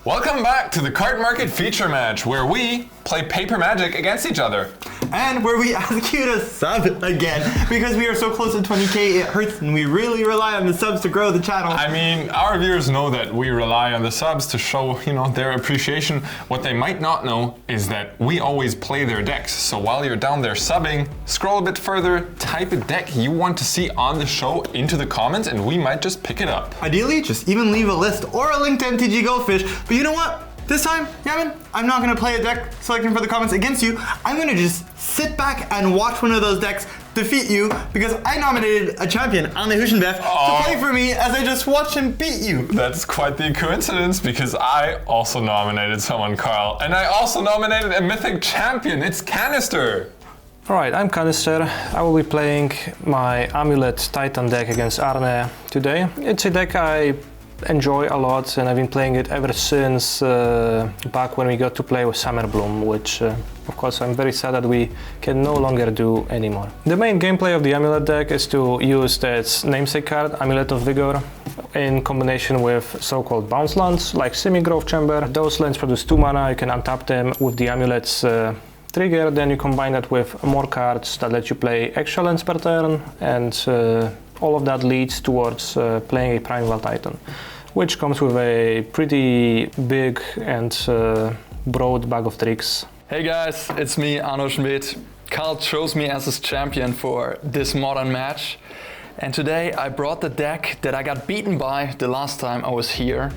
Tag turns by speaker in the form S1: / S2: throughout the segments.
S1: Welcome back to the Cardmarket Feature Match, where we play paper magic against each other.
S2: And where we ask you to sub again, because we are so close to 20k, it hurts, and we really rely on the subs to grow the channel.
S1: I mean, our viewers know that we rely on the subs to show, their appreciation. What they might not know is that we always play their decks. So while you're down there subbing, scroll a bit further, type a deck you want to see on the show into the comments, and we might just pick it up.
S2: Ideally, just even leave a list or a link to MTG Goldfish, but you know what? This time, Yaman, I'm not going to play a deck selecting for the comments against you. I'm going to just sit back and watch one of those decks defeat you, because I nominated a champion, Arne Huschenbeth, to play for me as I just watch him beat you.
S1: That's quite the coincidence, because I also nominated someone, Carl. And I also nominated a mythic champion. It's Canister.
S3: Alright, I'm Canister. I will be playing my Amulet Titan deck against Arne today. It's a deck I enjoy a lot, and I've been playing it ever since back when we got to play with Summer Bloom, which of course I'm very sad that we can no longer do anymore. The main gameplay of the Amulet deck is to use its namesake card, Amulet of Vigor, in combination with so-called bounce lands like Semi-Growth Chamber. Those lands produce 2 mana, you can untap them with the Amulet's trigger, then you combine that with more cards that let you play extra lands per turn, and all of that leads towards playing a Primeval Titan, which comes with a pretty big and broad bag of tricks.
S4: Hey guys, it's me, Arne Huschenbeth. Carl chose me as his champion for this modern match, and today I brought the deck that I got beaten by the last time I was here,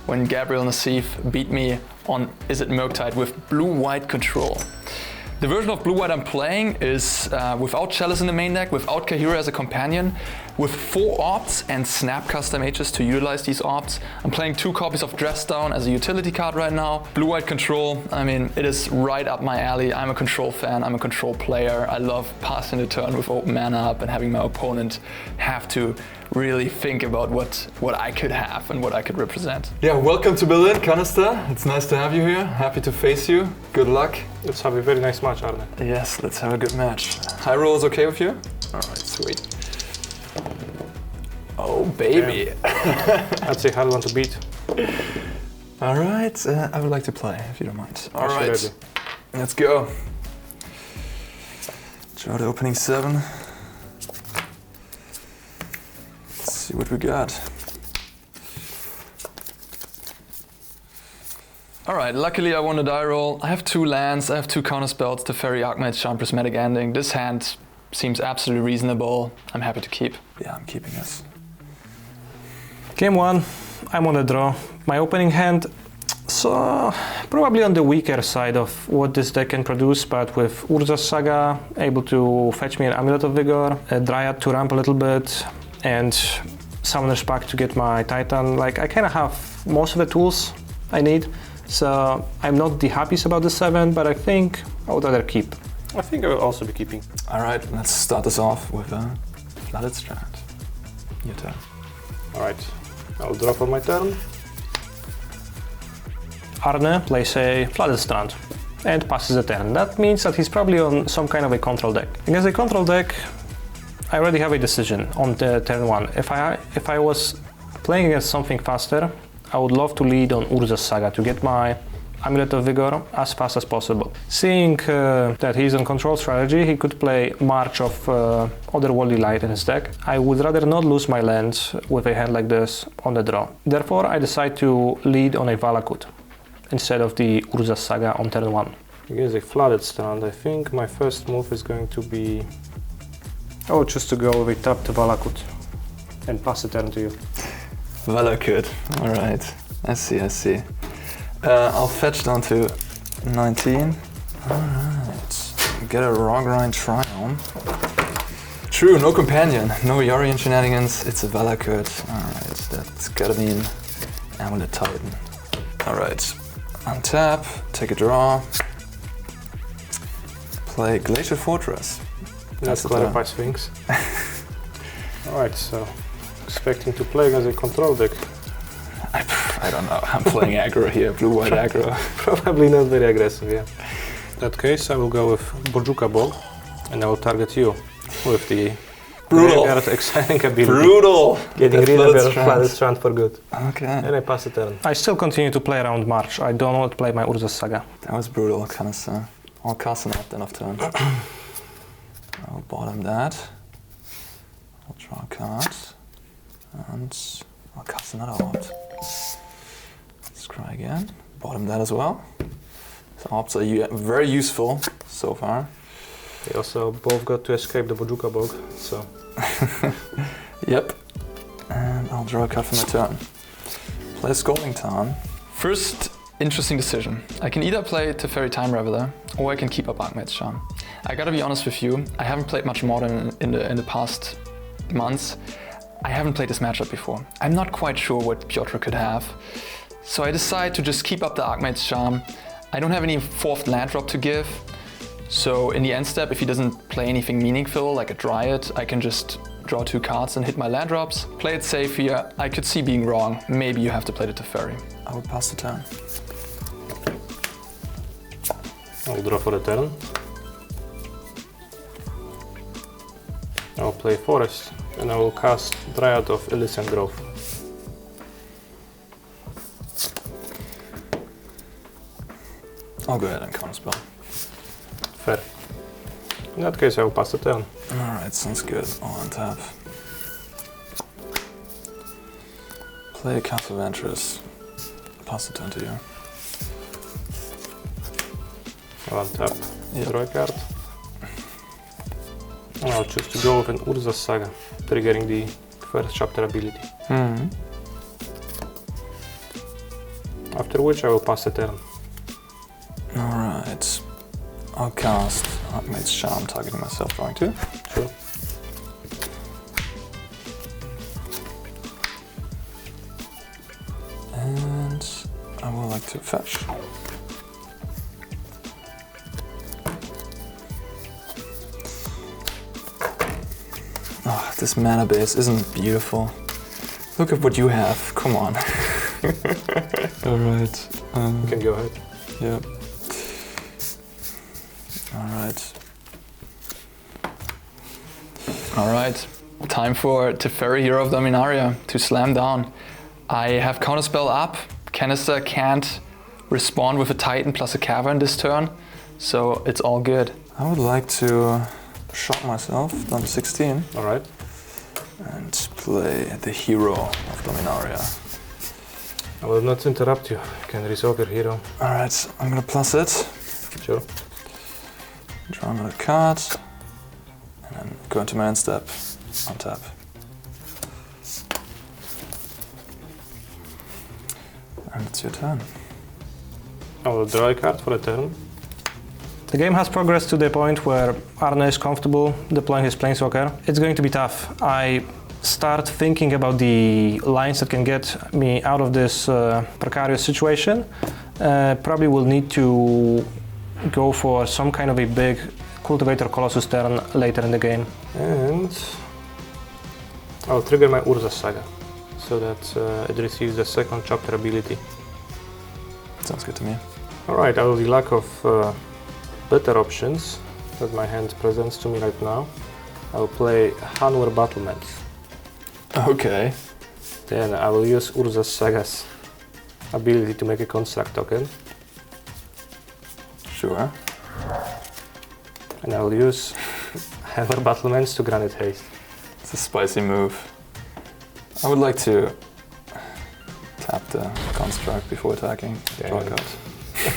S4: when Gabriel Nassif beat me on Is It Murktide with blue-white control. The version of blue-white I'm playing is without Chalice in the main deck, without Kahira as a companion, with 4 opts and Snapcaster Mages to utilize these opts. I'm playing 2 copies of Facedown as a utility card right now. Blue-white control, I mean, it is right up my alley. I'm a control fan, I'm a control player. I love passing the turn with open mana up and having my opponent have to really think about what I could have and what I could represent.
S5: Yeah, welcome to Berlin, Canister. It's nice to have you here. Happy to face you. Good luck.
S3: Let's have a very nice match, Arne.
S5: Yes, let's have a good match. High roll is okay with you? Alright, sweet. Oh, baby.
S3: That's a hard one to beat.
S5: Alright, I would like to play, if you don't mind.
S3: Alright,
S5: let's go. Draw the opening 7. Let's see what we got.
S4: Alright, luckily I won a die roll. I have 2 lands, I have 2 counterspells, the Fairy Archmage's Charm Prismatic Ending. This hand seems absolutely reasonable. I'm happy to keep.
S5: Yeah, I'm keeping this.
S3: Game 1, I'm on the draw. My opening hand, so probably on the weaker side of what this deck can produce, but with Urza's Saga able to fetch me an Amulet of Vigor, a Dryad to ramp a little bit, and Summoner's Pact to get my Titan. Like, I kind of have most of the tools I need, so I'm not the happiest about the 7, but I think I would rather keep. I think I will also be keeping.
S5: Alright, let's start this off with a Flooded Strand. Your turn.
S3: Alright, I'll draw for my turn. Arne plays a Flooded Strand and passes the turn. That means that he's probably on some kind of a control deck. Against a control deck, I already have a decision on the turn 1. If I was playing against something faster, I would love to lead on Urza's Saga to get my Amulet of Vigor as fast as possible. Seeing that he's on control strategy, he could play March of Otherworldly Light in his deck. I would rather not lose my lands with a hand like this on the draw. Therefore, I decide to lead on a Valakut instead of the Urza's Saga on turn 1. Against a Flooded Strand, I think my first move is going to be... Oh, just to go with a tapped Valakut and pass the turn to you.
S5: Valakut, alright. I see. I'll fetch down to 19. Alright. Get a Rogrind Triumph. True, no companion, no Yorion shenanigans, it's a Valakut. Alright, that's gotta mean Amulet Titan. Alright, untap, take a draw. Play Glacial Fortress.
S3: That clarifies things. Alright, so expecting to play against a control deck.
S5: I don't know, I'm playing aggro here, blue-white aggro.
S3: Probably not very aggressive, yeah. In that case, I will go with Bojuka Ball, and I will target you with the
S5: Brutal.
S3: Graveyard exciting ability.
S5: Brutal.
S3: Getting
S5: That
S3: rid of
S5: flooded
S3: your
S5: strand.
S3: flooded strand for good.
S5: Okay.
S3: And I pass the turn. I still continue to play around March. I don't want to play my Urza's Saga.
S5: That was brutal, Canister. I'll cast an out then of turn. I'll bottom that. I'll draw a card. And I'll cast another opt. Let's try again. Bottom that as well. So opts are very useful so far.
S3: They also both got to escape the Bojuka Bog, so...
S5: Yep. And I'll draw a card for my turn. Play Scalding Tarn.
S4: First interesting decision. I can either play Teferi Time Reveler or I can keep up Archmage's Charm. I gotta be honest with you, I haven't played much Modern in the past months. I haven't played this matchup before. I'm not quite sure what Piotr could have. So I decide to just keep up the Archmage's Charm. I don't have any fourth land drop to give. So in the end step, if he doesn't play anything meaningful like a Dryad, I can just draw 2 cards and hit my land drops. Play it safe here. I could see being wrong. Maybe you have to play the Teferi.
S5: I will pass the turn.
S3: I'll draw for the turn. I'll play Forest, and I will cast Dryad of Elysian Grove.
S5: I'll go ahead and counterspell.
S3: Fair. In that case, I will pass the turn.
S5: Alright, sounds good. All on tap. Play Castle of Ventress. Pass the turn to you.
S3: I'll untap,
S5: Yep.
S3: draw a card. And I'll choose to go with an Urza's Saga, triggering the first chapter ability. After which I will pass the turn.
S5: Alright. I'll cast Archmage's Charm, targeting myself, drawing 2.
S3: Sure.
S5: And I would like to fetch. Oh, this mana base isn't beautiful. Look at what you have, come on. Alright.
S3: You can go ahead.
S5: Yep. Alright.
S4: Alright, time for Teferi, Hero of Dominaria, to slam down. I have Counterspell up. Canister can't respond with a Titan plus a Cavern this turn, so it's all good.
S5: I would like to shock myself, down to 16,
S3: Alright.
S5: and play the Hero of Dominaria.
S3: I will not interrupt you. You can resolve your hero.
S5: Alright, I'm gonna plus it.
S3: Sure.
S5: Draw another card, and then go into my end step, untap. And it's your turn.
S3: I will draw a card for a turn. The game has progressed to the point where Arne is comfortable deploying his Planeswalker. It's going to be tough. I start thinking about the lines that can get me out of this precarious situation. Probably will need to go for some kind of a big Cultivator Colossus turn later in the game. And I'll trigger my Urza's Saga so that it receives the second chapter ability.
S5: Sounds good to me.
S3: Alright, I will be lack of better options that my hand presents to me right now. I'll play Hanwar Battlements.
S5: Okay.
S3: Then I will use Urza's Saga's ability to make a construct token.
S5: Sure.
S3: And I will use Hanwar Battlements to grant it haste.
S5: It's a spicy move. I would like to tap the construct before attacking.
S3: Yeah.
S5: Draw a card.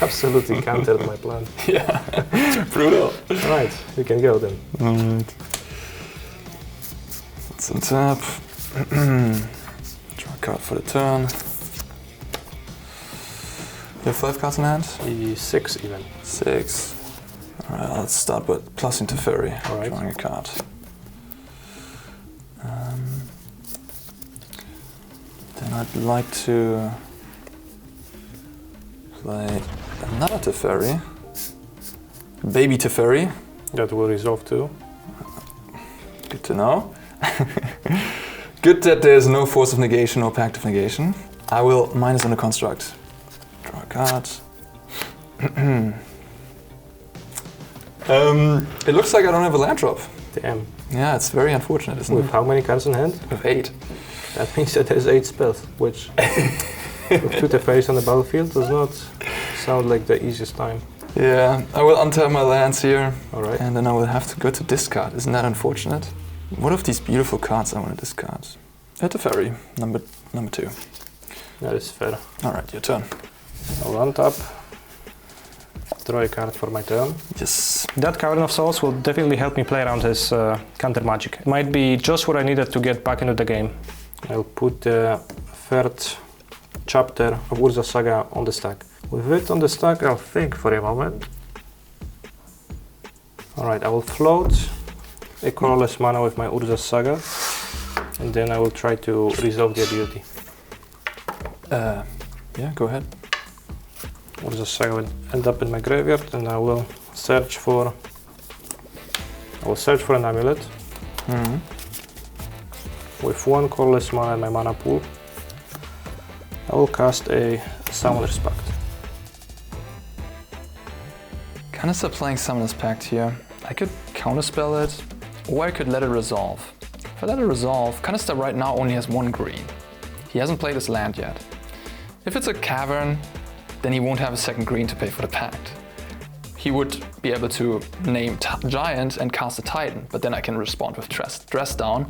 S3: Absolutely countered my plan.
S5: Yeah. Brutal.
S3: Alright, you can go then.
S5: Alright. Let's untap. Draw a card for the turn. You have 5 cards in hand?
S3: 6 even.
S5: 6. Alright, let's start with plus into Teferi.
S3: Alright.
S5: Drawing a card. Then I'd like to play another Teferi. Baby Teferi.
S3: That will resolve too.
S5: Good to know. Good that there's no force of negation or pact of negation. I will minus on the construct. Draw a card. It looks like I don't have a land drop.
S3: Damn.
S5: Yeah, it's very unfortunate, isn't
S3: With
S5: it?
S3: how many cards in hand?
S5: With 8.
S3: That means that there's 8 spells, which with 2 Teferis on the battlefield does not sound like the easiest time.
S5: Yeah, I will untap my lands here.
S3: Alright.
S5: And then I will have to go to discard. Isn't that unfortunate? What of these beautiful cards I want to discard? Hit a fairy, number 2.
S3: That is fair.
S5: Alright, your turn.
S3: I'll untap. Draw a card for my turn.
S5: Yes.
S3: That Cavern of Souls will definitely help me play around his counter magic. It might be just what I needed to get back into the game. I'll put the 3rd chapter of Urza Saga on the stack. With it on the stack, I'll think for a moment. Alright, I will float a colorless mana with my Urza Saga, and then I will try to resolve the ability.
S5: Yeah, go ahead.
S3: Urza Saga will end up in my graveyard, and I will search for an amulet.
S5: Mm-hmm.
S3: With 1 colorless mana in my mana pool, I will cast a Summoner's Pact.
S4: Canister playing Summoner's Pact here. I could counterspell it, or I could let it resolve. If I let it resolve, Canister right now only has 1 green. He hasn't played his land yet. If it's a cavern, then he won't have a 2nd green to pay for the pact. He would be able to name Giant and cast a Titan, but then I can respond with Dress Down,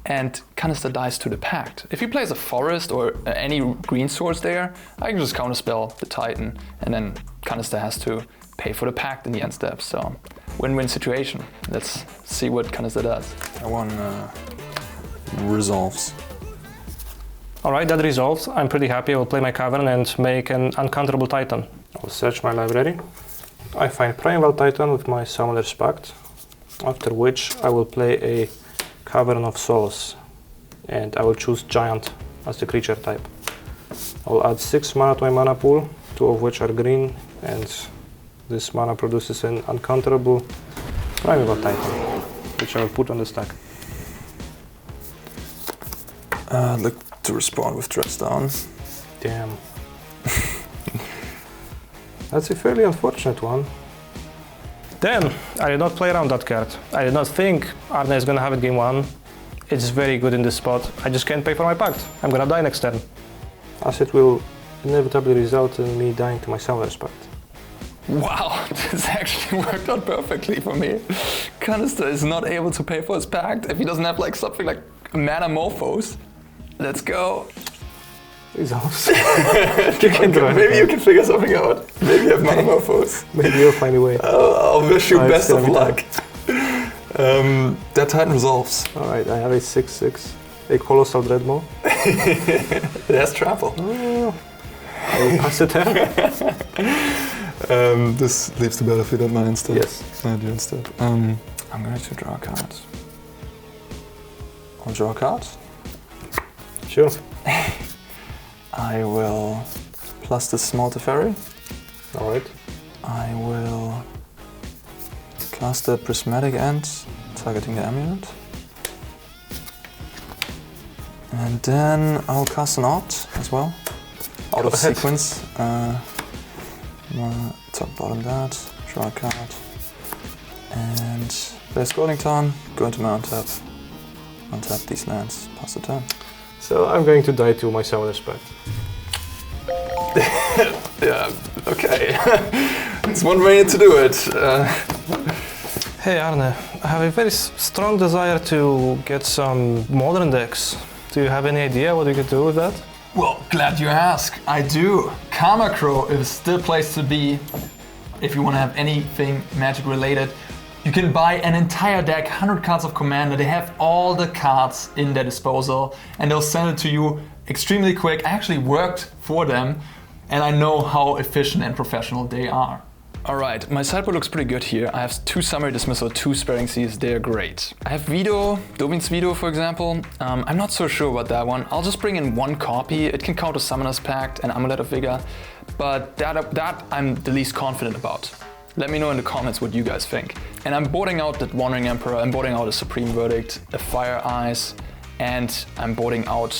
S4: and Canister dies to the pact. If he plays a forest or any green source there, I can just counterspell the Titan, and then Canister has to pay for the pact in the end step. So, win-win situation. Let's see what Canister does.
S5: That one resolves.
S3: Alright, that resolves. I'm pretty happy. I will play my Cavern and make an uncounterable Titan. I'll search my library. I find Primeval Titan with my Summoner's Pact, after which I will play a Cavern of Souls, and I will choose Giant as the creature type. I will add 6 mana to my mana pool, 2 of which are green, and this mana produces an uncounterable Primeval Titan, which I will put on the stack.
S5: Look to respond with Dress Down.
S3: Damn. That's a fairly unfortunate one. Then, I did not play around that card. I did not think Arne is gonna have it game 1. It's very good in this spot. I just can't pay for my pact. I'm gonna die next turn. As it will inevitably result in me dying to my Summoner's Pact.
S4: Wow, this actually worked out perfectly for me. Canister is not able to pay for his pact if he doesn't have like something like Manamorphose. Let's go.
S3: Resolves.
S5: Maybe you can figure something out. Maybe you have Manamorphose.
S3: Maybe you'll find a way.
S5: I'll wish you best of luck. That Titan resolves.
S3: Alright, I have a 6/6. A Colossal Dreadmaw.
S5: It has trample.
S3: Oh, I will pass it down.
S5: This leaves the battlefield at my instead.
S3: Yes.
S5: I do instead. I'm going to draw a card. I'll draw a card.
S3: Sure.
S5: I will plus the small Teferi.
S3: Alright.
S5: I will cast the Prismatic End, targeting the Amulet. And then I'll cast an Art as well. Out of sequence. Top bottom that, draw a card. And play Scaldington, go into my untap. Untap these lands, pass the turn.
S3: So I'm going to die to my Summoner's Pact.
S5: Yeah, okay. It's one way to do it.
S3: Hey Arne, I have a very strong desire to get some modern decks. Do you have any idea what you could do with that?
S4: Well, glad you ask. I do. Karma Crow is the place to be if you want to have anything magic related. You can buy an entire deck, 100 cards of Commander. They have all the cards in their disposal and they'll send it to you extremely quick. I actually worked for them and I know how efficient and professional they are. Alright, my sideboard looks pretty good here. I have 2 Summary Dismissal, 2 Sparing Seas, they're great. I have Veto, Dovin's Veto for example. I'm not so sure about that one. I'll just bring in 1 copy. It can count a Summoner's Pact and Amulet of Vigor, but that I'm the least confident about. Let me know in the comments what you guys think. And I'm boarding out that Wandering Emperor, I'm boarding out a Supreme Verdict, a Fire Eyes, and I'm boarding out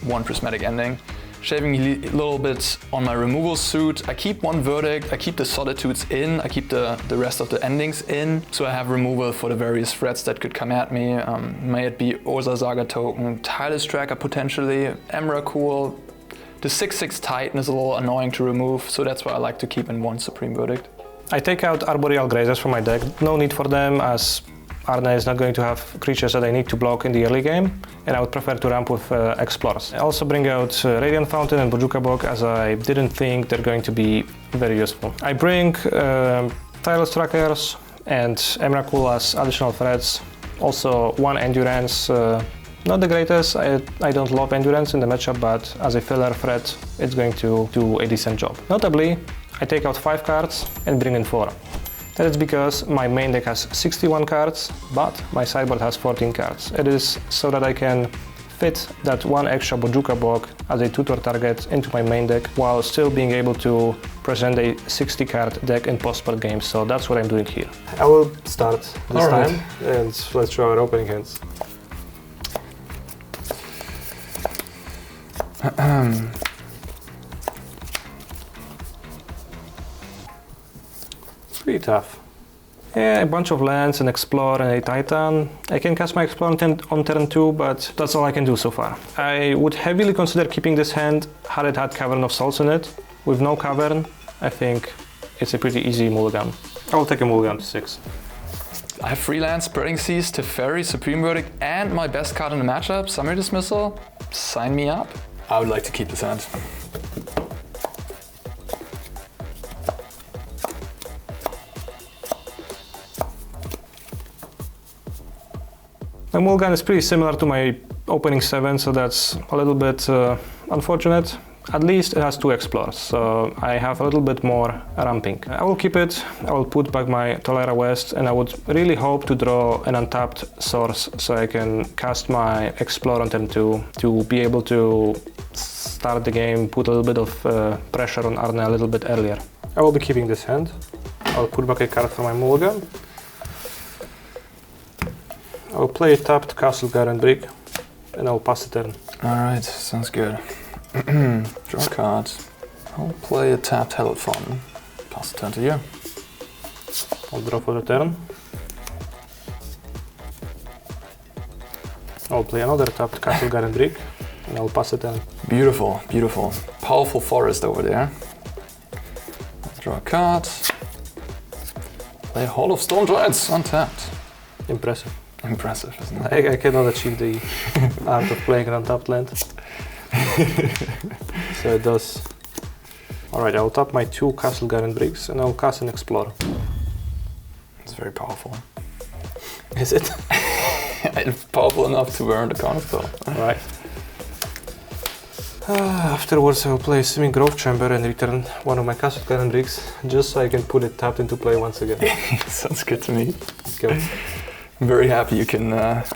S4: 1 Prismatic Ending. shaving a little bit on my removal suit. I keep one verdict, I keep the solitudes in, I keep the rest of the endings in, so I have removal for the various threats that could come at me. May it be Urza Saga token, Tireless Tracker potentially, Emrakul. The 6/6 Titan is a little annoying to remove, so that's why I like to keep in one Supreme Verdict.
S3: I take out Arboreal Grazers from my deck. No need for them, as Arne is not going to have creatures that I need to block in the early game, and I would prefer to ramp with Explorers. I also bring out Radiant Fountain and Bojuka Bog, as I didn't think they're going to be very useful. I bring Tireless Trackers and Emrakul as additional threats. Also one Endurance. Not the greatest, I don't love Endurance in the matchup, but as a filler threat, it's going to do a decent job. Notably, I take out 5 cards and bring in 4. That is because my main deck has 61 cards, but my sideboard has 14 cards. It is so that I can fit that one extra Bojuka Bog as a tutor target into my main deck, while still being able to present a 60 card deck in post-sport games, so that's what I'm doing here. I will start this time, and let's show our opening hands. Pretty tough. Yeah, a bunch of lands, an Explore and a Titan. I can cast my Explore on turn 2, but that's all I can do so far. I would heavily consider keeping this hand had it had Cavern of Souls in it. With no Cavern, I think it's a pretty easy mulligan. I will take a mulligan to 6.
S4: I have Freelance, Spreading Seas, Teferi, Supreme Verdict, and my best card in the matchup, Summary Dismissal. Sign me up.
S5: I would like to keep this hand.
S3: My mulligan is pretty similar to my opening 7, so that's a little bit unfortunate. At least it has 2 Explorers, so I have a little bit more ramping. I will keep it, I will put back my Tolera West, and I would really hope to draw an untapped source so I can cast my Explore on turn 2 to be able to start the game, put a little bit of pressure on Arne a little bit earlier. I will be keeping this hand. I'll put back a card from my mulligan. I'll play a tapped Castle Garen Brick, and I'll pass the turn.
S5: Alright, sounds good. Draw a card. I'll play a tapped Hallowed Fountain. Pass the turn to you.
S3: I'll draw for the turn. I'll play another tapped Castle Garen Brick, and I'll pass the turn.
S5: Beautiful, beautiful. Powerful forest over there. Draw a card. Play Hall of Stone Giants untapped.
S3: Impressive.
S5: Impressive, isn't it?
S3: I cannot achieve the art of playing an untapped land. So it does. Alright, I'll tap my 2 Castle Garen Bricks and I'll cast an Explorer.
S5: It's very powerful.
S3: Is it?
S5: It's powerful enough to earn the counterspell.
S3: Alright. Afterwards I'll play Swimming Grove Chamber and return one of my Castle Garen Bricks, just so I can put it tapped into play once again.
S5: Sounds good to me.
S3: Go.
S5: I'm very happy you can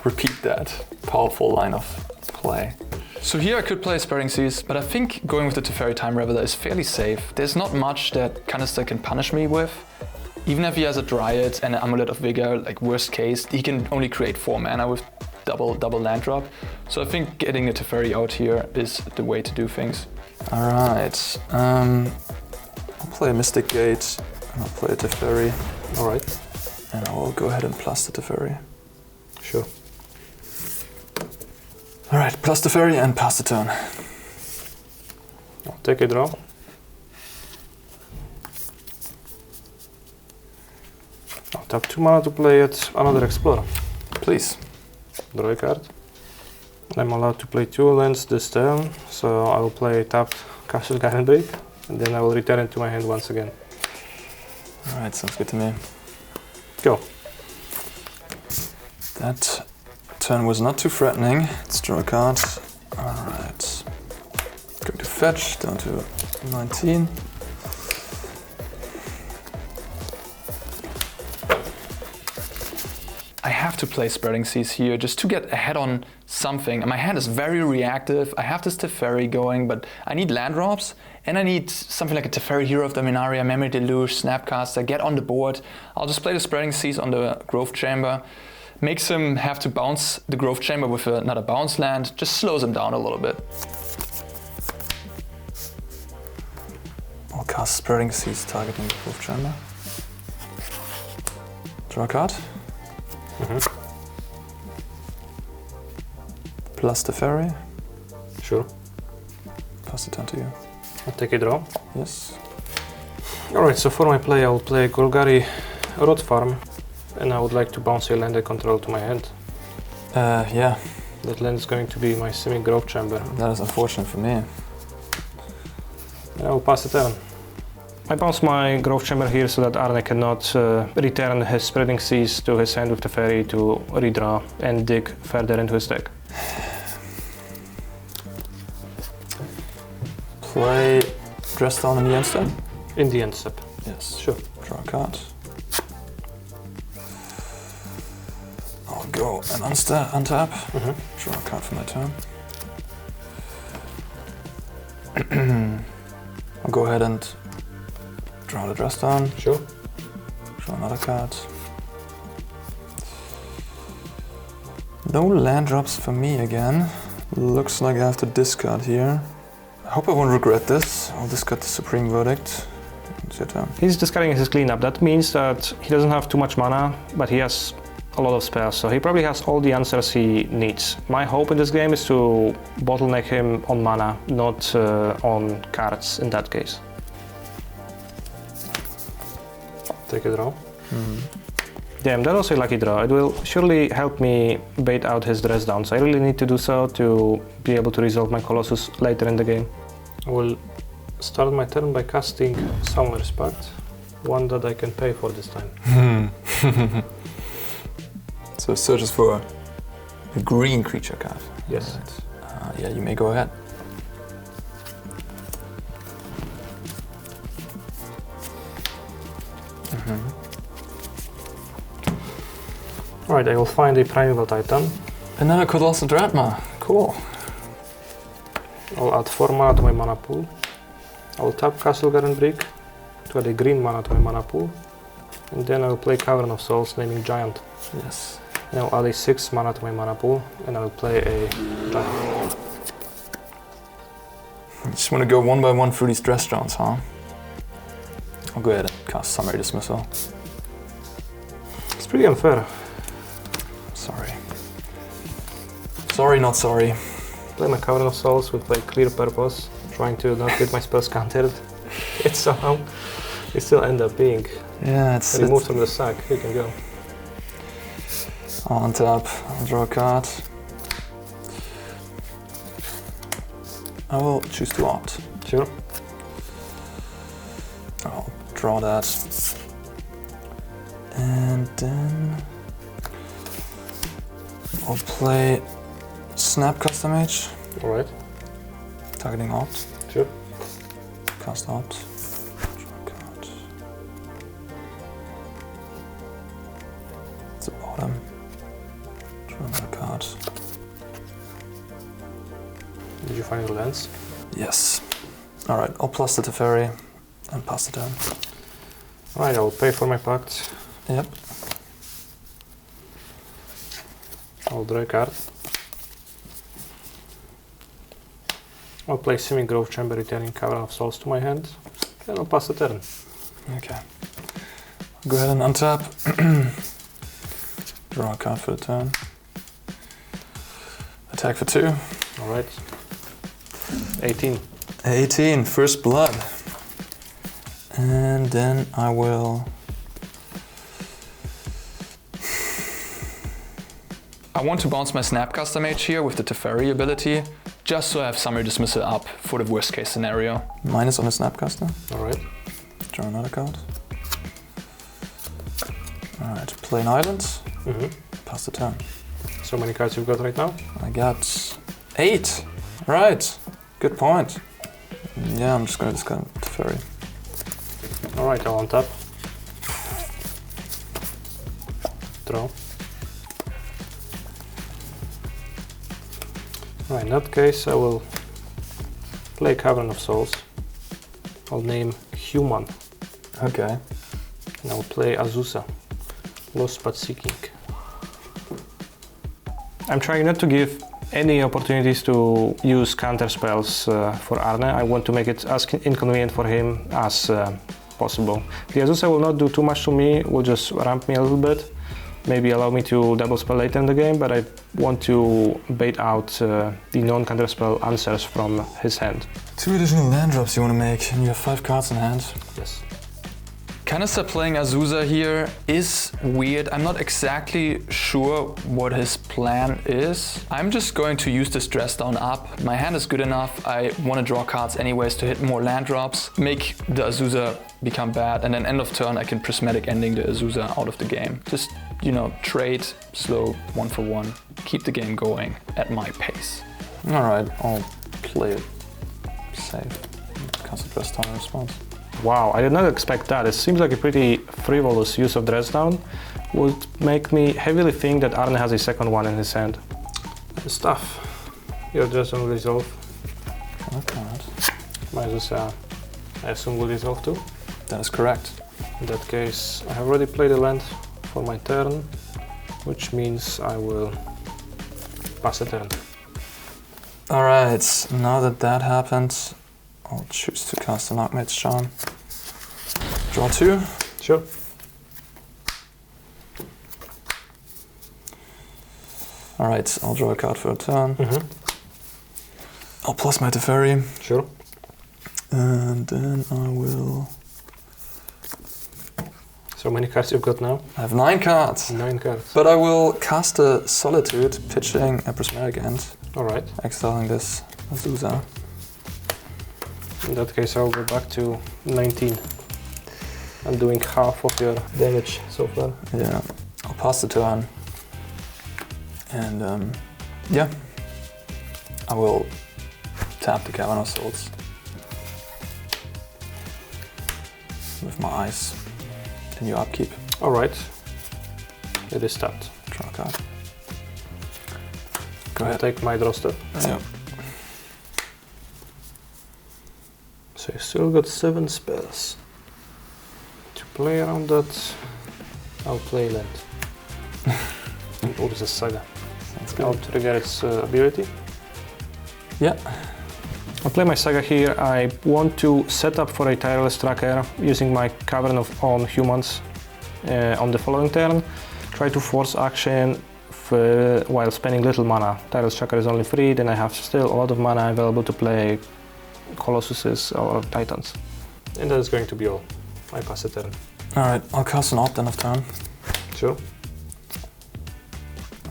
S5: repeat that powerful line of play.
S4: So here I could play Spreading Seas, but I think going with the Teferi Time Raveler is fairly safe. There's not much that Canister can punish me with. Even if he has a Dryad and an Amulet of Vigor, like worst case, he can only create 4 mana with double land drop. So I think getting a Teferi out here is the way to do things.
S5: Alright, I'll play a Mystic Gate, and I'll play a Teferi.
S3: Alright.
S5: And I will go ahead and plus the Teferi.
S3: Sure.
S5: Alright, plus Teferi and pass the turn.
S3: I'll take a draw. I'll tap 2 mana to play it, another Explorer.
S5: Please.
S3: Draw a card. I'm allowed to play 2 lands this turn, so I will play tapped Castle Garen Brick, and then I will return it to my hand once again.
S5: Alright, sounds good to me.
S3: Go.
S5: That turn was not too threatening. Let's draw a card. Alright. Going to fetch down to 19.
S4: I have to play Spreading Seas here just to get ahead on something. And my hand is very reactive. I have this Teferi going, but I need land drops and I need something like a Teferi Hero of Dominaria, Memory Deluge, Snapcaster, get on the board. I'll just play the Spreading Seas on the Growth Chamber. Makes him have to bounce the Growth Chamber with another bounce land, just slows him down a little bit.
S5: I'll cast Spreading Seas targeting the fourth chamber. Draw a card. Plus the ferry.
S3: Sure.
S5: Pass the turn to you.
S3: I'll take a draw.
S5: Yes.
S3: Alright, so for my play I will play Golgari Rot Farm, and I would like to bounce a land I control to my hand.
S5: Yeah,
S3: That land is going to be my semi-growth chamber.
S5: that is unfortunate for me.
S3: I will pass the turn. I bounce my growth chamber here so that Arne cannot return his Spreading Seas to his hand with the fairy to redraw and dig further into his deck.
S5: Play Dress Down in the end step?
S3: In the end step.
S5: Yes.
S3: Sure.
S5: Draw a card. I'll go and untap. Draw a card for my turn. I'll go ahead and draw the Dress Down.
S3: Sure.
S5: Draw another card. No land drops for me again. Looks like I have to discard here. I hope I won't regret this. I'll discard the Supreme Verdict. It's your turn.
S3: He's discarding his cleanup. That means that he doesn't have too much mana, but he has a lot of spells, so he probably has all the answers he needs. My hope in this game is to bottleneck him on mana, not on cards in that case. Take a draw. Damn, that was a lucky draw. It will surely help me bait out his Dress Downs. I really need to do so to be able to resolve my Colossus later in the game. I will start my turn by casting Summoner's Pact, one that I can pay for this time.
S5: So it searches for a green creature card.
S3: Yes.
S5: Right. Yeah, you may go ahead.
S3: Alright, I will find a Primeval Titan.
S5: Another Colossal Dratma. Cool.
S3: I'll add 4 mana to my mana pool. I'll tap Castle Garden Brick to add a green mana to my mana pool. And then I will play Cavern of Souls, naming Giant.
S5: Yes.
S3: And I'll add a 6 mana to my mana pool, and I will play a Giant.
S5: You just want to go one by one through these Dress Downs, huh? I'll go ahead and cast Summary Dismissal.
S3: It's pretty unfair.
S5: Sorry. Sorry, not sorry.
S3: Play my Cavern of Souls with a clear purpose, trying to not get my spells countered. It still end up being
S5: Yeah, it's
S3: removed from the sack. You can go.
S5: I'll untap, I'll draw a card. I will choose to opt.
S3: Sure.
S5: I'll draw that. And then I'll play Snap Custom Mage,
S3: Alright.
S5: targeting opt.
S3: Sure.
S5: Cast opt. Draw a card. It's the bottom. Draw another card.
S3: Did you find your lands?
S5: Yes. Alright, I'll plus the Teferi and pass the turn.
S3: Alright, I'll pay for my pact.
S5: Yep.
S3: I'll draw a card. I'll play Semi-Growth Chamber, returning Cavern of Souls to my hand. And I'll pass the turn.
S5: Okay. I'll go ahead and untap. Draw a card for the turn. Attack for 2.
S3: Alright. 18.
S5: 18, first blood. And then I will...
S4: I want to bounce my Snapcaster Mage here with the Teferi ability, just so I have Summary Dismissal up for the worst case scenario.
S5: minus on the Snapcaster.
S3: Alright.
S5: Draw another card. Alright, play an island. Pass the turn.
S3: So many cards you've got right now?
S5: I got 8. Right, good point. Yeah, I'm just gonna discard Teferi.
S3: Alright, I'll untap. Draw. Alright, in that case I will play Cavern of Souls. I'll name Human.
S5: Okay.
S3: And I'll play Azusa. Lost but Seeking. I'm trying not to give any opportunities to use counter spells for Arne. I want to make it as inconvenient for him as possible. The Azusa will not do too much to me, will just ramp me a little bit, maybe allow me to double spell later in the game, but I want to bait out the non-counter spell answers from his hand.
S5: 2 additional land drops you want to make, and you have 5 cards in hand.
S3: Yes.
S4: Canister playing Azusa here is weird. I'm not exactly sure what his plan is. I'm just going to use this dress down up. My hand is good enough. I want to draw cards anyways to hit more land drops, make the Azusa become bad, and then end of turn I can prismatic ending the Azusa out of the game. Just, you know, trade, slow, 1 for 1, keep the game going at my pace.
S5: Alright, I'll play it safe. Cast a dress down in response.
S3: Wow, I did not expect that. It seems like a pretty frivolous use of dress down. Would make me heavily think that Arne has a second one in his hand. It's tough. Your dress down will resolve.
S5: Okay.
S3: My Azusa, I assume, will resolve too.
S5: That is correct.
S3: In that case, I have already played a land for my turn, which means I will pass a turn.
S5: Alright, now that that happened, I'll choose to cast a Knockmate's Charm. Draw 2.
S3: Sure.
S5: Alright, I'll draw a card for a turn. I'll plus my Teferi.
S3: Sure.
S5: And then I will...
S3: So many cards you've got now?
S5: I have 9 cards.
S3: 9 cards.
S5: But I will cast a Solitude, pitching a Prismatic End.
S3: Alright.
S5: Exiling this Azusa.
S3: In that case, I'll go back to 19. I'm doing half of your damage so far.
S5: Yeah, I'll pass the turn. And yeah, I will tap the Cavern of Souls with my eyes in your upkeep.
S3: Alright. It is tapped.
S5: Draw a card. Go
S3: I'll
S5: ahead.
S3: take my draw step.
S5: Yeah.
S3: So you still got 7 spells. To play around that, I'll play land. Urza's Saga.
S5: Sounds
S3: I'll
S5: good.
S3: trigger its ability.
S5: Yeah.
S3: I'll play my Saga here. I want to set up for a Tireless Tracker using my Cavern on Humans on the following turn. Try to force action while spending little mana. Tireless Tracker is only 3, then I have still a lot of mana available to play Colossuses or Titans. And that is going to be all. I pass a turn.
S5: Alright, I'll cast an Opt end of turn.
S3: Sure.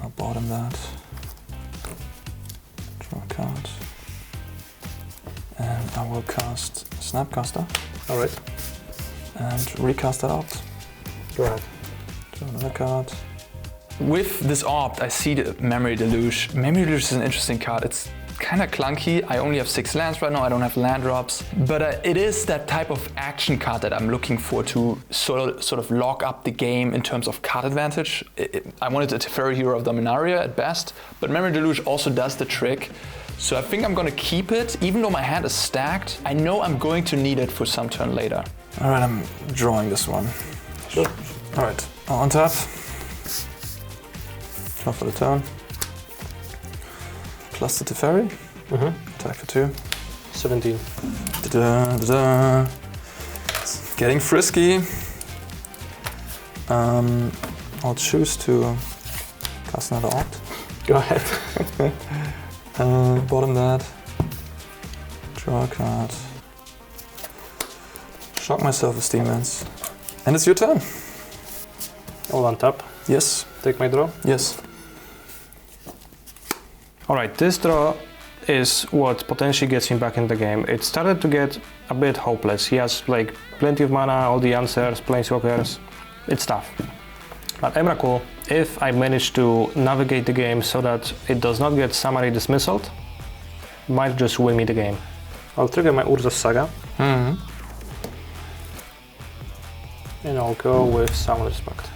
S5: I'll bottom that. Draw a card. And I will cast Snapcaster.
S3: Alright.
S5: And recast that Opt.
S3: Go ahead.
S5: Draw another card.
S4: With this Opt, I see the Memory Deluge. Memory Deluge is an interesting card. It's kind of clunky. I only have 6 lands right now. I don't have land drops. But it is that type of action card that I'm looking for to sort of lock up the game in terms of card advantage. I wanted a Teferi Hero of Dominaria at best, but Memory Deluge also does the trick. So I think I'm going to keep it, even though my hand is stacked. I know I'm going to need it for some turn later.
S5: Alright, I'm drawing this one.
S3: Sure.
S5: Alright, I'll untap. Draw for the turn. Plus the Teferi. Attack for 2.
S3: 17.
S5: Da-da, da-da. It's getting frisky. I'll choose to cast another Opt.
S3: Go ahead.
S5: Bottom that. Draw a card. Shock myself with Demons. And it's your turn.
S3: I'll untap.
S5: Yes.
S3: Take my draw.
S5: Yes.
S3: Alright, this draw is what potentially gets him back in the game. It started to get a bit hopeless. He has like plenty of mana, all the answers, planeswalkers. It's tough. But Emrakul, if I manage to navigate the game so that it does not get summary dismissaled, might just win me the game. I'll trigger my Urza's Saga. And I'll go with Summoner's Pact.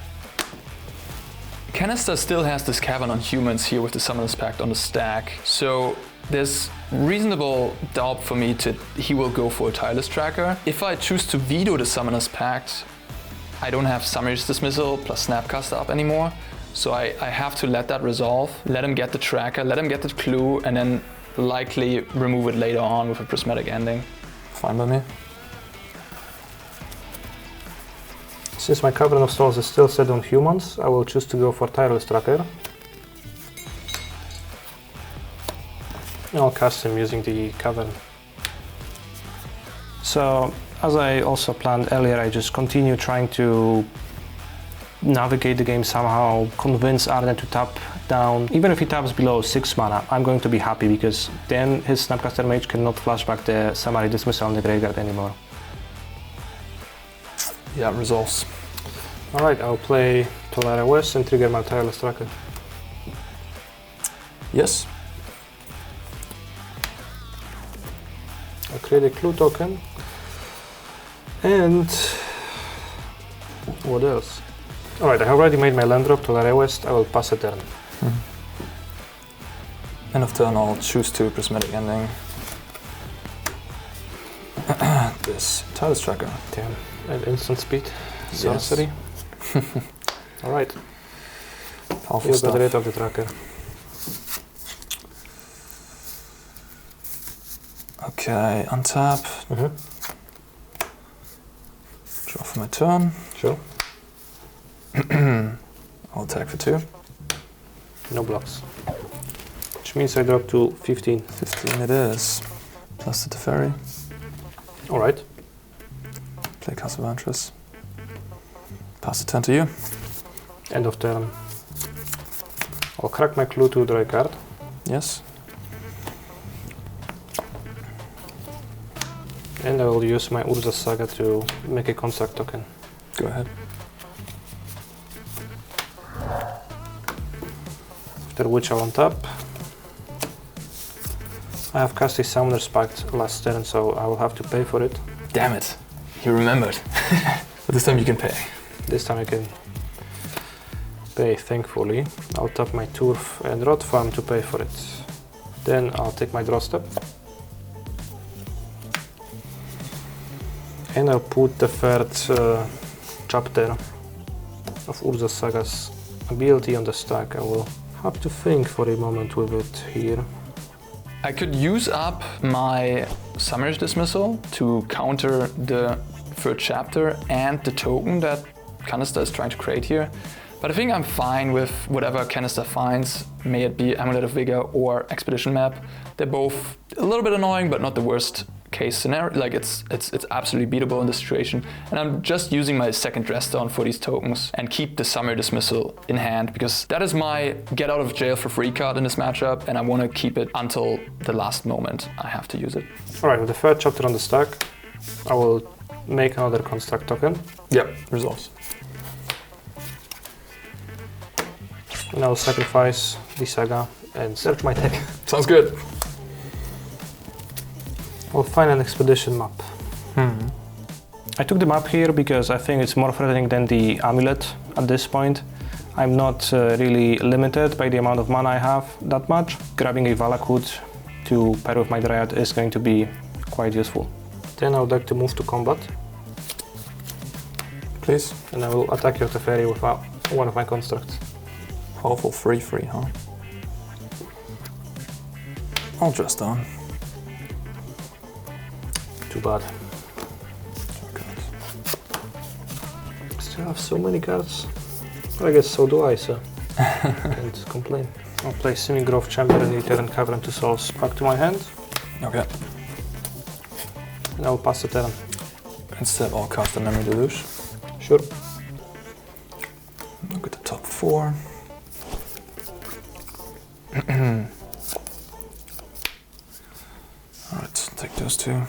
S4: Canister still has this Cavern on Humans here with the Summoner's Pact on the stack, so there's reasonable doubt for me he will go for a Tireless Tracker. If I choose to veto the Summoner's Pact, I don't have Summoner's Dismissal plus Snapcaster up anymore, So I have to let that resolve, let him get the tracker, let him get the clue, and then likely remove it later on with a prismatic ending.
S5: Fine by me.
S3: Since my Cavern of Souls is still set on humans, I will choose to go for Tireless Tracker. And I'll cast him using the Cavern. So, as I also planned earlier, I just continue trying to navigate the game somehow, convince Arne to tap down. Even if he taps below 6 mana, I'm going to be happy because then his Snapcaster Mage cannot flashback the Summary Dismissal on the graveyard anymore.
S5: Yeah, resolves.
S3: Alright, I'll play Tolaria West and trigger my Tireless Tracker.
S5: Yes.
S3: I'll create a clue token. And what else? Alright, I have already made my land drop to Tolaria West. I will pass a turn.
S5: End of turn, I'll choose to prismatic ending. This Tireless Tracker.
S3: Damn, and instant speed. Sorcery. Alright,
S5: Powerful
S3: you
S5: stuff.
S3: got rid of the tracker.
S5: Okay, untap. Draw for my turn.
S3: Sure.
S5: I'll attack for 2.
S3: No blocks. Which means I drop to 15.
S5: 15 it is. Plus the Teferi.
S3: Alright.
S5: Play Castle of Ventress. Pass the turn to you.
S3: End of turn. I'll crack my clue to draw a card.
S5: Yes.
S3: And I will use my Urza Saga to make a construct token.
S5: Go ahead.
S3: After which I'll untap. I have cast a Summoner's Pact last turn, so I will have to pay for it.
S5: Damn it. You remembered. But this time you can pay.
S3: This time I can pay, thankfully. I'll tap my Turf and Rot Farm to pay for it. Then I'll take my draw step. And I'll put the third chapter of Urza Saga's ability on the stack. I will have to think for a moment with it here.
S4: I could use up my Summer's Dismissal to counter the third chapter and the token that Canister is trying to create here. But I think I'm fine with whatever Canister finds, may it be Amulet of Vigor or Expedition Map. They're both a little bit annoying, but not the worst case scenario. Like it's absolutely beatable in this situation. And I'm just using my second dress down for these tokens and keep the Summer Dismissal in hand because that is my get out of jail for free card in this matchup, and I want to keep it until the last moment I have to use it.
S3: Alright, with the third chapter on the stack, I will make another construct token.
S5: Yep, resolves.
S3: And I will sacrifice the Saga and search my deck.
S5: Sounds good.
S3: I'll find an expedition map. I took the map here because I think it's more threatening than the Amulet at this point. I'm not really limited by the amount of mana I have that much. Grabbing a Valakut to pair with my Dryad is going to be quite useful. Then I would like to move to combat.
S5: Please.
S3: And I will attack your Teferi with one of my constructs.
S5: Powerful 3/3, huh? I'll dress down.
S3: Too bad. Still have so many cards. I guess so do I, so can't complain. I'll play Semi-Grove Chamber and return Cavern to Souls back to my hand.
S5: Okay.
S3: And I'll pass the turn.
S5: Instead, I'll cast the Memory Deluge.
S3: Sure.
S5: Look at the top 4. Alright, take those 2.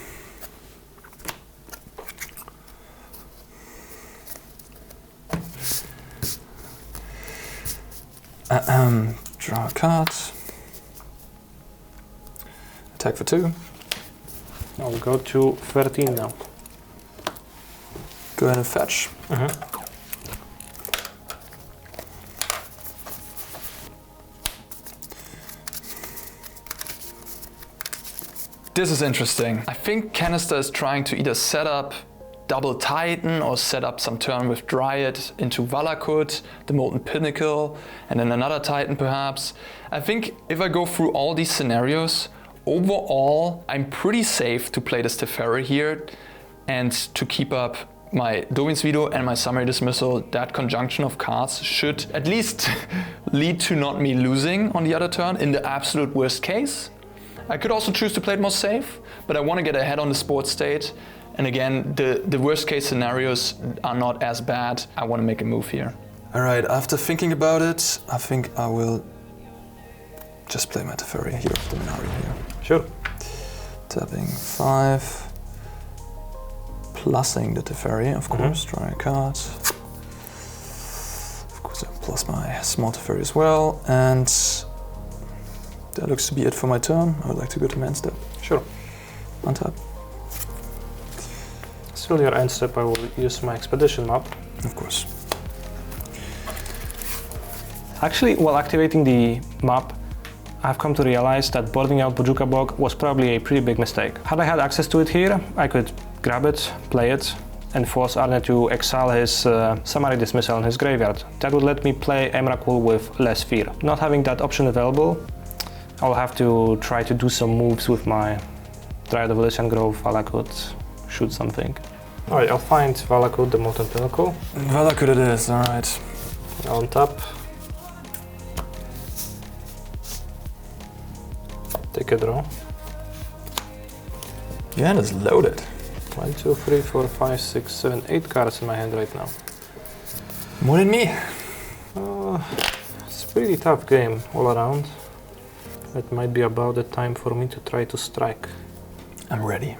S5: Draw a card. Attack for 2.
S3: I'll go to 13 now.
S5: Go ahead and fetch.
S4: This is interesting. I think Canister is trying to either set up double Titan or set up some turn with Dryad into Valakut, the Molten Pinnacle, and then another Titan perhaps. I think if I go through all these scenarios, overall I'm pretty safe to play this Teferi here and to keep up my Dovin's Veto and my Summary Dismissal. That conjunction of cards should at least lead to not me losing on the other turn in the absolute worst case. I could also choose to play it more safe, but I want to get ahead on the sport state. And again, the worst case scenarios are not as bad. I want to make a move here.
S5: All right, after thinking about it, I think I will just play my Teferi here of Dominaria here.
S3: Sure.
S5: Tapping 5. Plussing the Teferi, of course, drawing a card. Of course, I plus my small Teferi as well, and that looks to be it for my turn. I would like to go to my end step.
S3: Sure.
S5: Untap.
S3: Still your end step, I will use my expedition map.
S5: Of course.
S3: Actually, while activating the map, I've come to realize that boarding out Bojuka Bog was probably a pretty big mistake. Had I had access to it here, I could grab it, play it, and force Arne to exile his Summary Dismissal in his graveyard. That would let me play Emrakul with less fear. Not having that option available, I'll have to try to do some moves with my Dryad of Elysian Grove, Valakut, shoot something. Alright, I'll find Valakut, the Molten Pinnacle.
S5: Valakut it is, alright.
S3: I'll untap. Take a draw.
S5: Your hand is loaded.
S3: 1, 2, 3, 4, 5, 6, 7, 8 cards in my hand right now.
S5: More than me.
S3: It's a pretty tough game all around. It might be about the time for me to try to strike.
S5: I'm ready.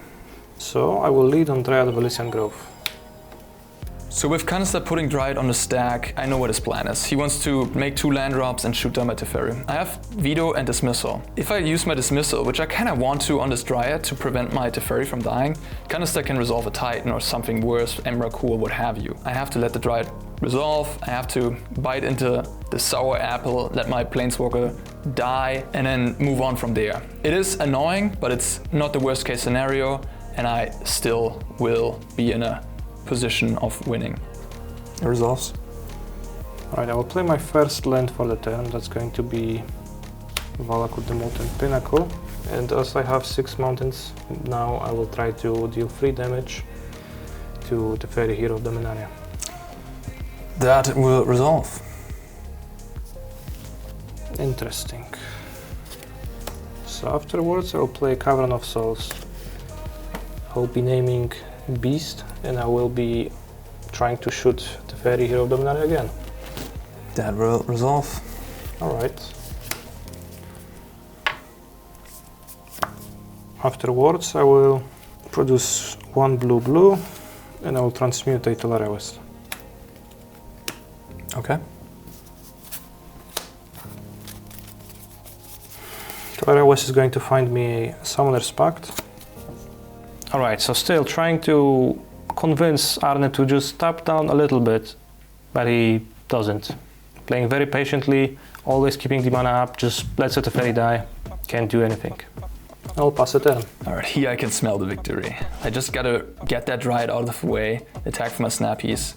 S3: So I will lead on Dryad of Elysian Grove.
S4: So with Canister putting Dryad on the stack, I know what his plan is. He wants to make 2 land drops and shoot down my Teferi. I have Veto and Dismissal. If I use my Dismissal, which I kind of want to on this Dryad to prevent my Teferi from dying, Canister can resolve a Titan or something worse, Emrakul, what have you. I have to let the Dryad resolve, I have to bite into the sour apple, let my Planeswalker die, and then move on from there. It is annoying, but it's not the worst case scenario, and I still will be in a position of winning.
S5: It resolves.
S3: Alright, I will play my first land for the turn. That's going to be Valakut, the Molten Pinnacle. And as I have 6 mountains, now I will try to deal 3 damage to the Fairy Hero of Dominaria.
S5: That will resolve.
S3: Interesting. So afterwards I will play Cavern of Souls. I'll be naming Beast, and I will be trying to shoot the Fairy Hero of Dominaria again.
S5: That will resolve.
S3: Alright. Afterwards I will produce 1 blue, and I will transmute a Tolaria West.
S5: Okay.
S3: Tolaria West is going to find me a Summoner's Pact. Alright, so still trying to convince Arne to just tap down a little bit, but he doesn't. Playing very patiently, always keeping the mana up, just lets the Teferi die, can't do anything. I'll pass a turn.
S4: Alright, here I can smell the victory. I just gotta get that Dryad out of the way, attack for my Snappies,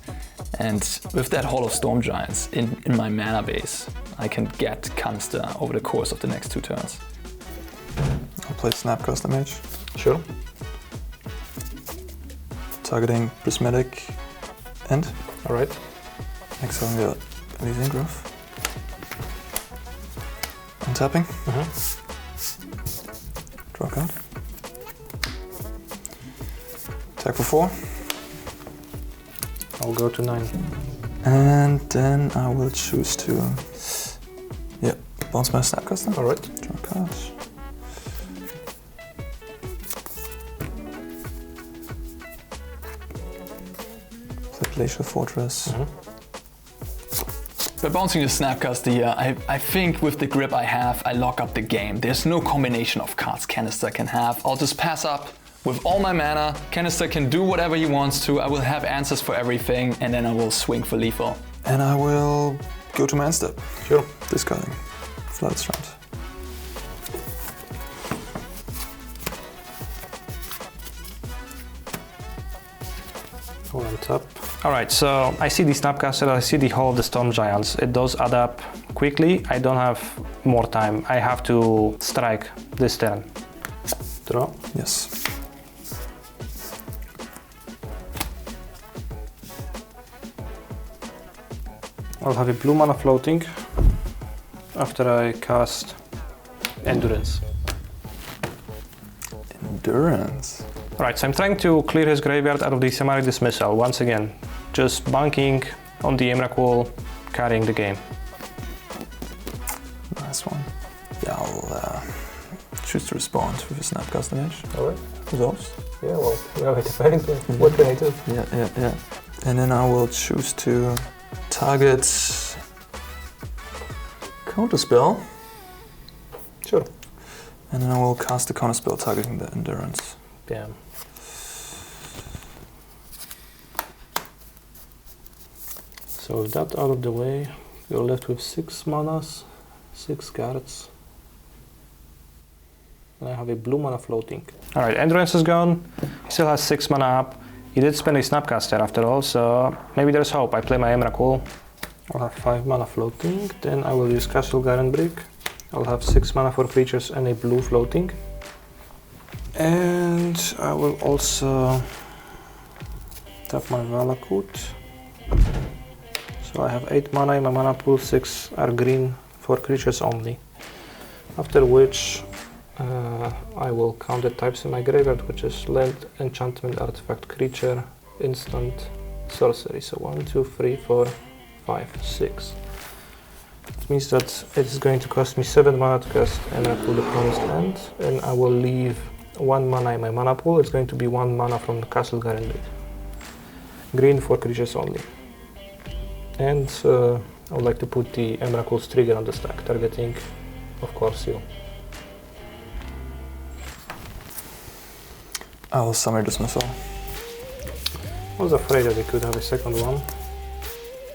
S4: and with that Hall of Storm Giants in my mana base, I can get Canister over the course of the next 2 turns.
S5: I'll play Snapcaster Mage.
S3: Sure.
S5: Targeting Prismatic End.
S3: Alright.
S5: Exiling the Elysian Grove. Untapping. Draw a card. Attack for 4.
S3: I'll go to 9.
S5: And then I will choose to bounce my Snapcaster.
S3: Alright.
S5: Draw a card. Glacial Fortress.
S4: By bouncing the Snapcaster here, I think with the grip I have, I lock up the game. There's no combination of cards Canister can have. I'll just pass up with all my mana. Canister can do whatever he wants to. I will have answers for everything, and then I will swing for lethal.
S5: And I will go to my end step.
S3: Sure.
S5: Discarding Flooded Strand.
S3: All on top. All right, so I see the Snapcaster, I see the Hall of the Storm Giants. It does add up quickly. I don't have more time. I have to strike this turn. Draw.
S5: Yes.
S3: I'll have a blue mana floating after I cast Endurance.
S5: Endurance.
S3: Right, so I'm trying to clear his graveyard out of the Summary Dismissal. Once again, just banking on the Emrakul, carrying the game.
S5: Nice one. Yeah, I'll choose to respond with a Snapcaster Mage.
S3: Alright.
S5: Resolves.
S3: Yeah, well, we have a defending play. What can I do?
S5: Yeah. And then I will choose to target Counterspell.
S3: Sure.
S5: And then I will cast the Counterspell targeting the Endurance.
S3: Damn. So with that out of the way, you're left with 6 manas, 6 cards. And I have a blue mana floating. Alright, Endurance is gone. He still has 6 mana up. He did spend a Snapcaster after all, so maybe there's hope. I play my Emrakul. I'll have 5 mana floating. Then I will use Castle Garenbrick. I'll have 6 mana for creatures and a blue floating. And I will also tap my Valakut. So I have 8 mana in my mana pool, 6 are green for creatures only. After which I will count the types in my graveyard, which is land, enchantment, artifact, creature, instant, sorcery. So 1, 2, 3, 4, 5, 6. It means that it is going to cost me 7 mana to cast Emrakul the Promised Land, and I will leave 1 mana in my mana pool. It's going to be 1 mana from the Castle Garenbrick. Green for creatures only. And I would like to put the Emrakul's trigger on the stack, targeting, of course, you.
S5: I will Summary Dismissal.
S3: I was afraid that he could have a second one,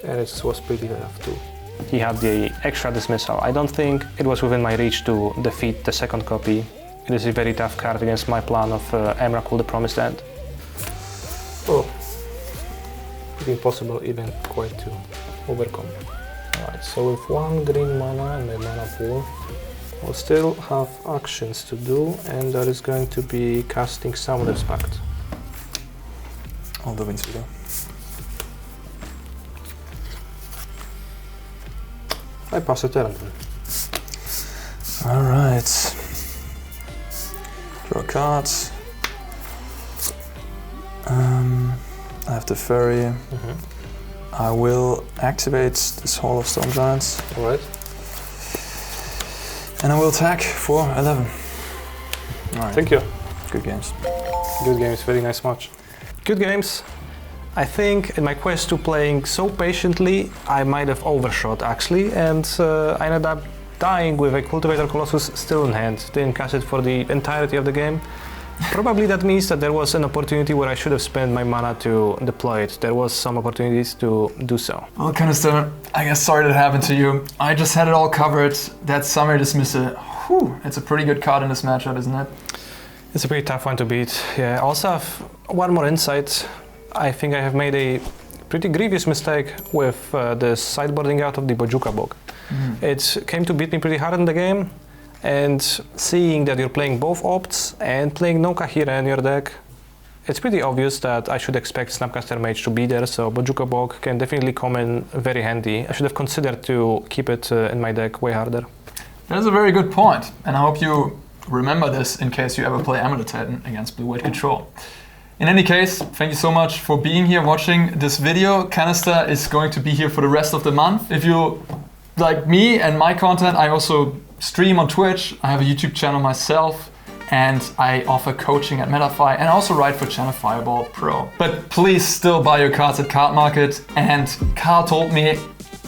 S3: and it was pretty tough too. He had the extra dismissal. I don't think it was within my reach to defeat the second copy. It is a very tough card against my plan of Emrakul the Promised Land. Oh, impossible even quite to overcome. Alright, so with 1 green mana in my mana pool, I'll still have actions to do, and that is going to be casting Summoner's Pact.
S5: I'll do Windsweeper.
S3: I pass a turn then.
S5: Alright. Draw a card. I have the Fairy. I will activate this Hall of Storm Giants.
S3: Alright.
S5: And I will attack for 11. Alright.
S3: Thank you.
S5: Good games.
S3: Good games, very nice match. Good games. I think in my quest to playing so patiently, I might have overshot actually, and I ended up dying with a Cultivator Colossus still in hand. Didn't cast it for the entirety of the game. Probably that means that there was an opportunity where I should have spent my mana to deploy it. There was some opportunities to do so.
S4: Well, Canister, I guess sorry that happened to you. I just had it all covered. That Summary Dismissal, whew, it's a pretty good card in this matchup, isn't it?
S3: It's a pretty tough one to beat. Yeah, I also have one more insight. I think I have made a pretty grievous mistake with the sideboarding out of the Bojuka Bog. It came to beat me pretty hard in the game, and seeing that you're playing both opts and playing no Kahira in your deck, it's pretty obvious that I should expect Snapcaster Mage to be there, so Bojuka Bog can definitely come in very handy. I should have considered to keep it in my deck way harder.
S4: That's a very good point, and I hope you remember this in case you ever play Amulet against Blue-White Control. In any case, thank you so much for being here watching this video. Canister is going to be here for the rest of the month. If you like me and my content, I also stream on Twitch. I have a YouTube channel myself, and I offer coaching at Metafy, and I also write for Channel Fireball Pro. But please still buy your cards at Cardmarket. And Carl told me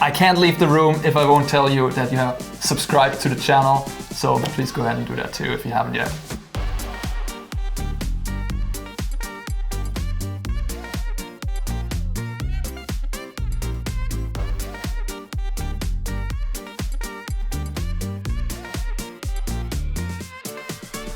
S4: I can't leave the room if I won't tell you that you have subscribed to the channel. So please go ahead and do that too if you haven't yet.